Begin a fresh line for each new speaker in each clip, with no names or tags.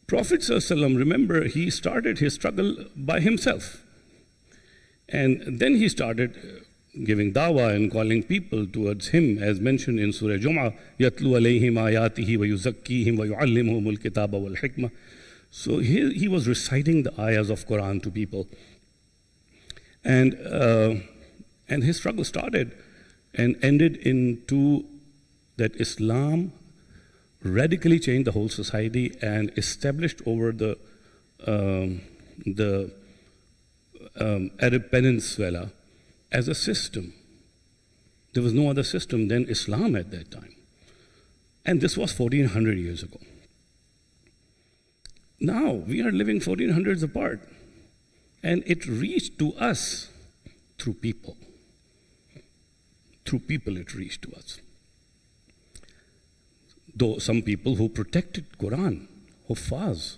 Prophet ﷺ, remember, he started his struggle by himself. And then he started giving dawah and calling people towards him, as mentioned in Surah Jum'ah, يَتْلُو عَلَيْهِمْ آيَاتِهِ وَيُزَكِّيهِمْ وَيُعَلِّمُهُمُ الْكِتَابَ وَالْحِكْمَةِ. So he was reciting the ayahs of Quran to people. And his struggle started and ended into that Islam radically changed the whole society and established over the Arab Peninsula as a system. There was no other system than Islam at that time. And this was 1400 years ago. Now we are living 1400s apart, and it reached to us through people. Through people it reached to us. Though some people who protected Quran, Huffaz,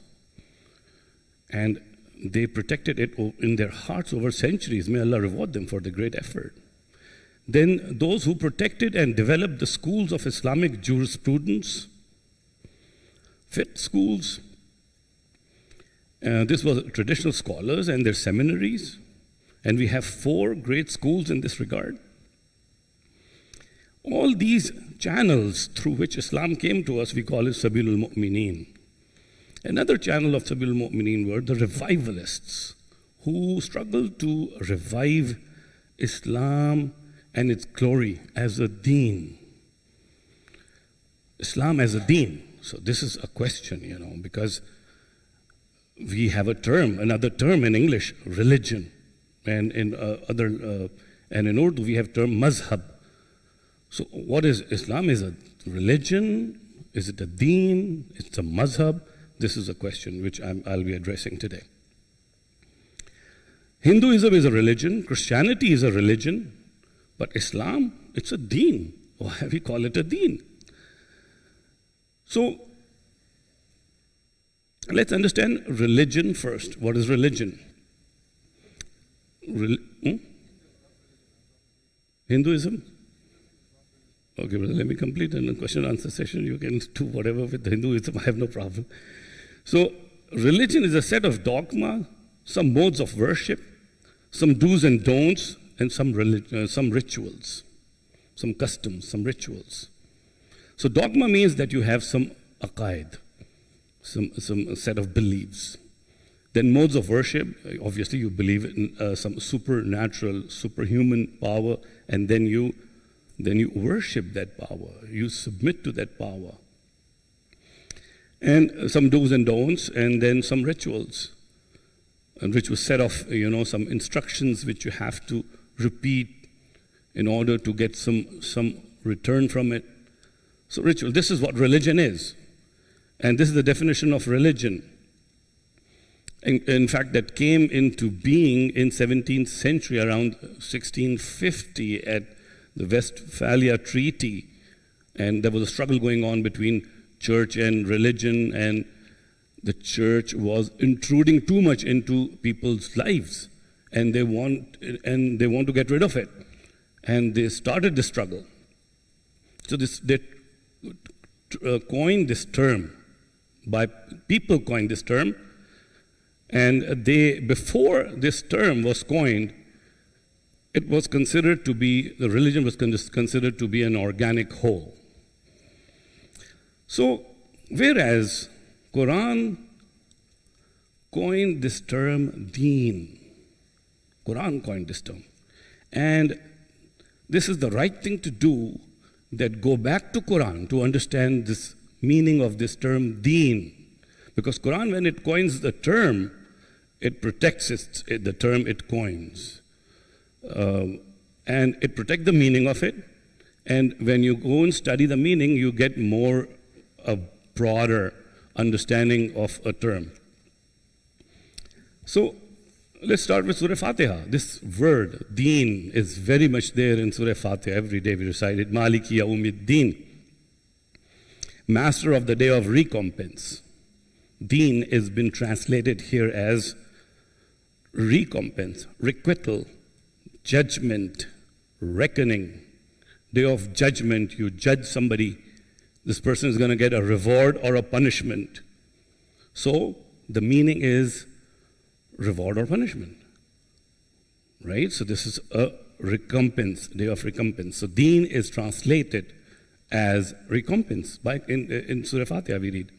and they protected it in their hearts over centuries. May Allah reward them for the great effort. Then those who protected and developed the schools of Islamic jurisprudence, fiqh schools. This was traditional scholars and their seminaries. And we have 4 great schools in this regard. All these channels through which Islam came to us, we call it Sabilul Mu'mineen. Another channel of Sabilul Mu'mineen were the revivalists, who struggled to revive Islam and its glory as a deen. Islam as a deen. So this is a question, because we have a term, another term in English, religion, and in and in Urdu we have term mazhab. So what is Islam? Is a religion? Is it a deen? It's a mazhab? This is a question which I'll be addressing today. Hinduism is a religion, Christianity is a religion, but Islam, it's a deen. Why we call it a deen? So let's understand religion first. What is religion? Hinduism? Okay, brother, let me complete in the question and answer session. You can do whatever with Hinduism, I have no problem. So, religion is a set of dogma, some modes of worship, some do's and don'ts, and some rituals, some customs, some rituals. So, dogma means that you have some aqaid, some set of beliefs. Then modes of worship, obviously you believe in some supernatural, superhuman power, and then you worship that power, you submit to that power. And some do's and don'ts, and then some rituals, and which was set off, some instructions which you have to repeat in order to get some return from it. So ritual, this is what religion is. And this is the definition of religion. In fact, that came into being in 17th century, around 1650 at the Westphalia Treaty. And there was a struggle going on between church and religion, and the church was intruding too much into people's lives, and they want to get rid of it. And they started the struggle. So they coined this term, people coined this term, and before this term was coined, it was considered to be, the religion was considered to be an organic whole. So, whereas Quran coined this term Deen, Quran coined this term, and this is the right thing to do, that go back to Quran to understand this meaning of this term Deen. Because Quran, when it coins the term, it protects the term it coins. And it protects the meaning of it. And when you go and study the meaning, you get a broader understanding of a term. So let's start with Surah Fatiha. This word, Deen, is very much there in Surah Fatiha. Every day we recite it. Maliki Yawmiddin. Master of the day of recompense. Deen has been translated here as recompense, requital, judgment, reckoning. Day of judgment, you judge somebody. This person is going to get a reward or a punishment. So the meaning is reward or punishment, right? So this is a recompense, day of recompense. So Deen is translated as recompense. In Surah Fatiha we read.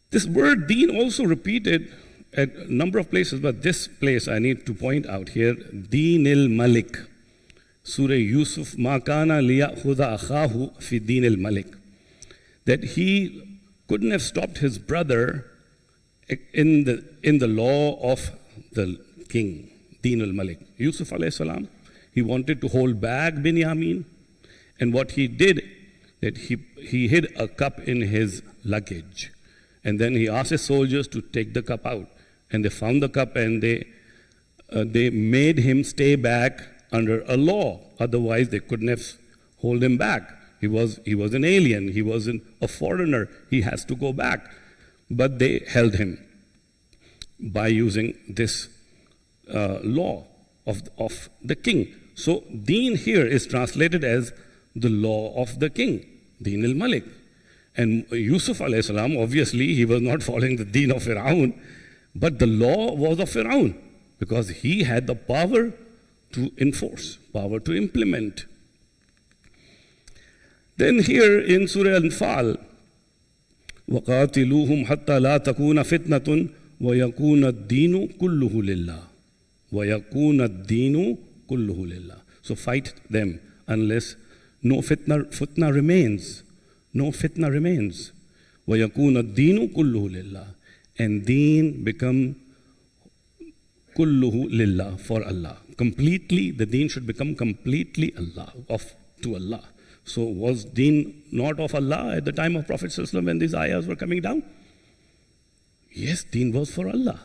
This word Deen also repeated at a number of places, but this place I need to point out here, Deen Malik. Surah Yusuf, Ma kana liya'khudha akhahu fi Deen Malik. That he couldn't have stopped his brother in the law of the king, Deen Malik. Yusuf alayhi salam, he wanted to hold back Binyamin, and what he did, that he hid a cup in his luggage. And then he asked his soldiers to take the cup out. And they found the cup and they made him stay back under a law. Otherwise, they couldn't have hold him back. He was an alien. He was a foreigner. He has to go back. But they held him by using this law of the king. So, Deen here is translated as the law of the king, Deen al-Malik. And Yusuf alayhi salam, obviously, he was not following the Deen of Fir'aun, but the law was of Fir'aun, because he had the power to enforce, power to implement. Then here in Surah Al-Anfal, وَقَاتِلُوهُمْ حَتَّى لَا تَكُونَ فِتْنَةٌ وَيَكُونَ الدِّينُ كُلُّهُ لِلَّهِ وَيَكُونَ الدِّينُ كُلُّهُ لِلَّهِ. So fight them unless no fitna remains. No fitna remains. وَيَكُونَ الدِّينُ كُلُّهُ لِلَّهِ. And Deen become kulluhu lillah, for Allah. Completely, the Deen should become completely Allah, to Allah. So was Deen not of Allah at the time of Prophet ﷺ when these ayahs were coming down? Yes, Deen was for Allah.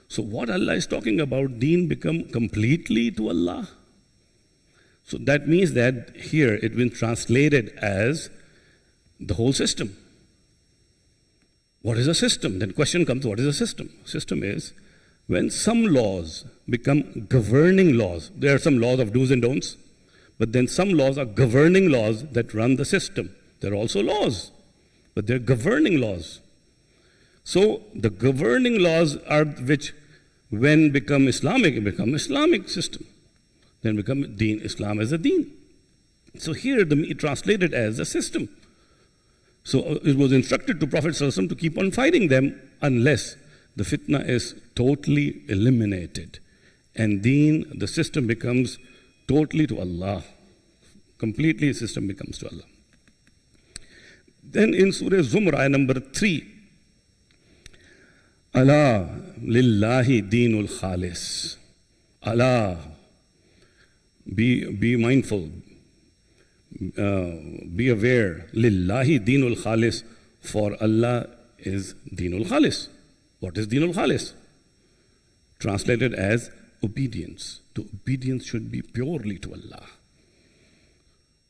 So what Allah is talking about, Deen become completely to Allah. So that means that here it been translated as the whole system. What is a system? Then question comes, what is a system? System is when some laws become governing laws. There are some laws of do's and don'ts, but then some laws are governing laws that run the system. There are also laws, but they're governing laws. So the governing laws are which, when become Islamic, become Islamic system. Then become Deen, Islam as a Deen. So here it translated as a system. So it was instructed to Prophet ﷺ to keep on fighting them unless the fitna is totally eliminated. And Deen, the system becomes totally to Allah. Completely the system becomes to Allah. Then in Surah Zumar, ayah number 3, Allah lillahi deenul khalis. Allah, be mindful, be aware, lillahi deenul khalis, for Allah is deenul khalis. What is deenul khalis? Translated as obedience. The obedience should be purely to Allah.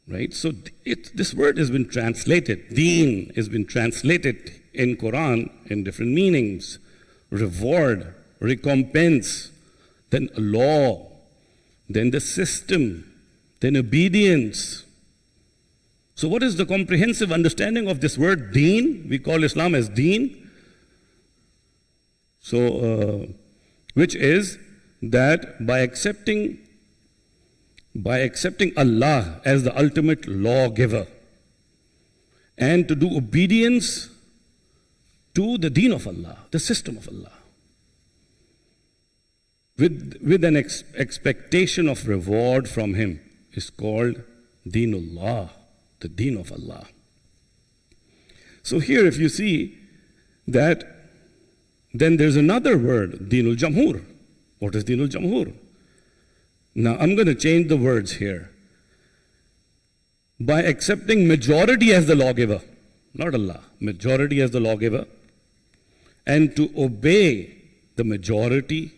Right? So this word has been translated, Deen has been translated in Quran in different meanings. Reward, recompense, then law, then the system, then obedience. So what is the comprehensive understanding of this word Deen? We call Islam as Deen. So, which is that by accepting Allah as the ultimate lawgiver and to do obedience to the Deen of Allah, the system of Allah, with an expectation of reward from Him, is called Deenullah, the Deen of Allah. So here if you see that, then there's another word, Deenul Jamhur. What is Deenul Jamhur? Now I'm going to change the words here. By accepting majority as the lawgiver, not Allah, majority as the lawgiver, and to obey the majority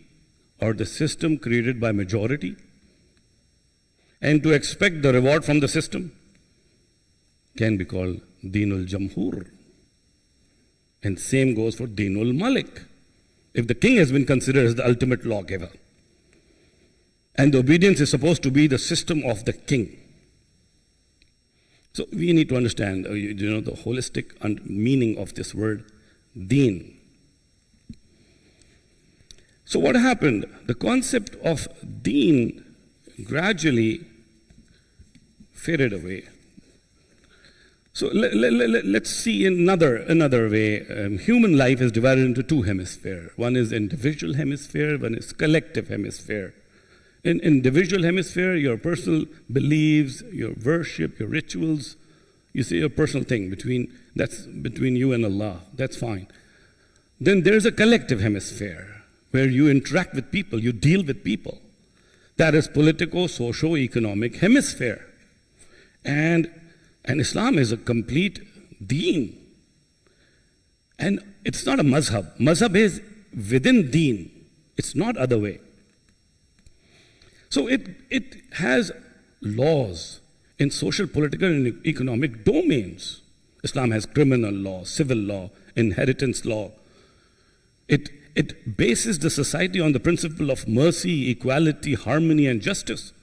or the system created by majority, and to expect the reward from the system, can be called Deenul Jamhur. And same goes for Deenul Malik. If the king has been considered as the ultimate lawgiver, and the obedience is supposed to be the system of the king. So we need to understand, the holistic meaning of this word, Deen. So what happened? The concept of Deen gradually faded away. So let's see another way. Human life is divided into two hemispheres. One is individual hemisphere, one is collective hemisphere. In individual hemisphere, your personal beliefs, your worship, your rituals, you see, your personal thing that's between you and Allah. That's fine. Then there's a collective hemisphere where you interact with people, you deal with people. That is political, socio-economic hemisphere. And Islam is a complete deen. And it's not a mazhab. Mazhab is within deen. It's not other way. So it has laws in social, political, and economic domains. Islam has criminal law, civil law, inheritance law. It bases the society on the principle of mercy, equality, harmony, and justice.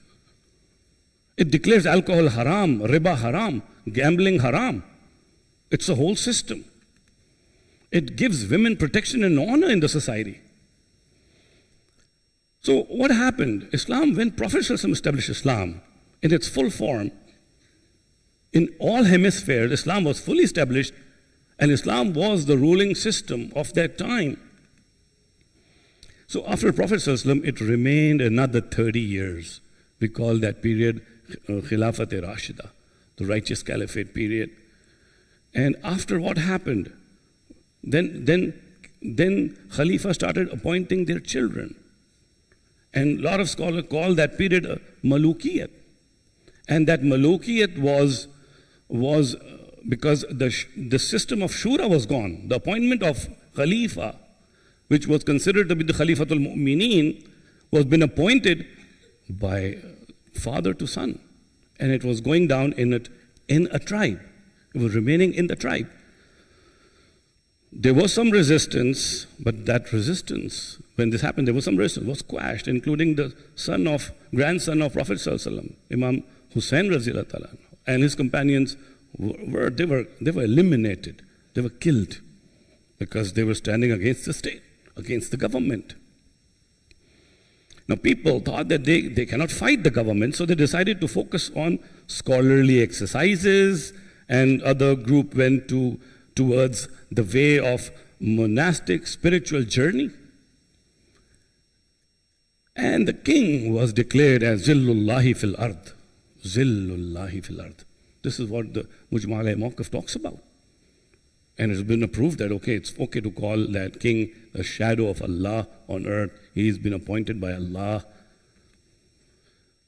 It declares alcohol haram, riba haram, gambling haram. It's a whole system. It gives women protection and honor in the society. So what happened? Islam, when Prophet ﷺ established Islam in its full form, in all hemispheres, Islam was fully established, and Islam was the ruling system of that time. So after Prophet ﷺ, it remained another 30 years. We call that period Khilafat-e-Rashida, the righteous caliphate period. And after what happened? Then Khalifa started appointing their children. And a lot of scholars call that period Malukiyat. And that Malukiyat was because the system of Shura was gone. The appointment of Khalifa, which was considered to be the Khalifatul Mu'mineen, was been appointed by father to son. And it was going down in a tribe. It was remaining in the tribe. There was some resistance, but that resistance, when this happened, there was some resistance, was quashed, including the grandson of Prophet ﷺ, Imam Hussain Raziyallahu Ta'ala, and his companions were eliminated. They were killed because they were standing against the state, against the government. Now people thought that they cannot fight the government, so they decided to focus on scholarly exercises, and other group went towards the way of monastic spiritual journey. And the king was declared as Zillullahi fil ard. Zillullahi fil ard. This is what the Mujma' al-Mawqif talks about. And it's been approved that, okay, it's okay to call that king the shadow of Allah on earth. He's been appointed by Allah.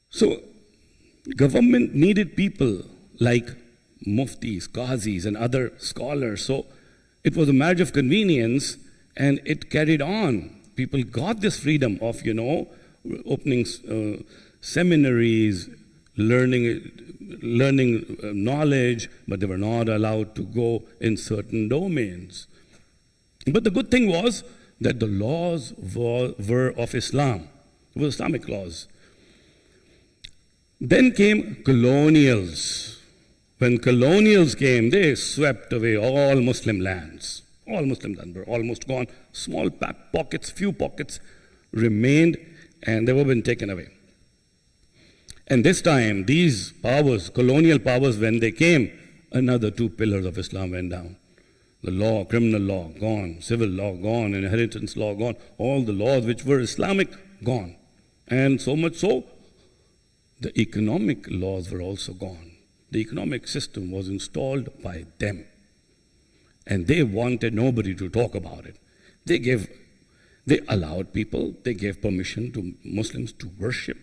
So, government needed people like muftis, qazis, and other scholars. So, it was a marriage of convenience, and it carried on. People got this freedom of, opening seminaries, learning knowledge, but they were not allowed to go in certain domains. But the good thing was that the laws were of Islam. It was Islamic laws. Then came colonials. When colonials came, they swept away all Muslim lands. All Muslim lands were almost gone. Small pockets, few pockets remained, and they were been taken away. And this time, these powers, colonial powers, when they came, another two pillars of Islam went down. The law, criminal law, gone. Civil law, gone. Inheritance law, gone. All the laws which were Islamic, gone. And so much so, the economic laws were also gone. The economic system was installed by them. And they wanted nobody to talk about it. They allowed people, they gave permission to Muslims to worship,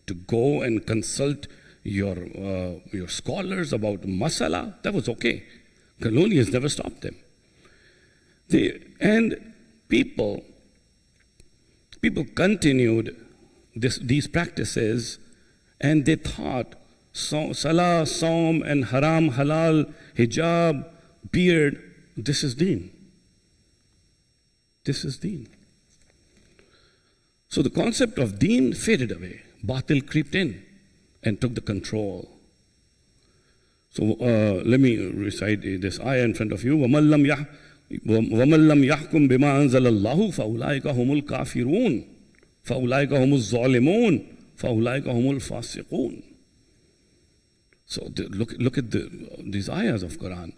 to go and consult your scholars about masala. That was okay. Colonials never stopped them. And people continued these practices, and they thought salah, saum, and haram, halal, hijab, beard, this is deen. This is deen. So the concept of deen faded away. Batil crept in and took the control. So let me recite this ayah in front of you. وَمَنْ لَمْ وَمَن لَّمْ يَحْكُم بِمَا أَنزَلَ اللَّهُ فَأُولَٰئِكَ هُمُ الْكَافِرُونَ فَأُولَٰئِكَ هُمُ الظَّالِمُونَ فَأُولَٰئِكَ هُمُ الْفَاسِقُونَ. So look at these ayahs of Quran.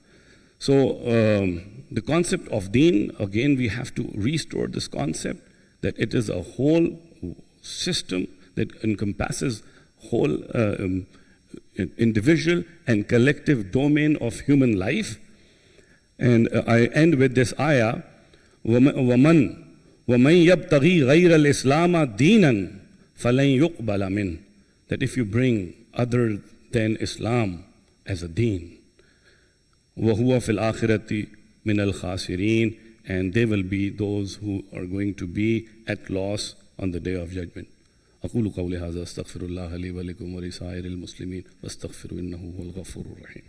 So the concept of Deen, again, we have to restore this concept that it is a whole system that encompasses whole individual and collective domain of human life. And I end with this ayah, وَمَن يَبْتَغِي غَيْرَ الْإِسْلَامَ دِينًا فَلَنْ يُقْبَلَ مِنْهُ. That if you bring other than Islam as a deen, وَهُوَ فِي الْآخِرَةِ مِنَ الْخَاسِرِينَ, and they will be those who are going to be at loss on the day of judgment. أقول قولي هذا أستغفر الله لي ولكم ولسائر المسلمين واستغفروا إنه هو الغفور الرحيم.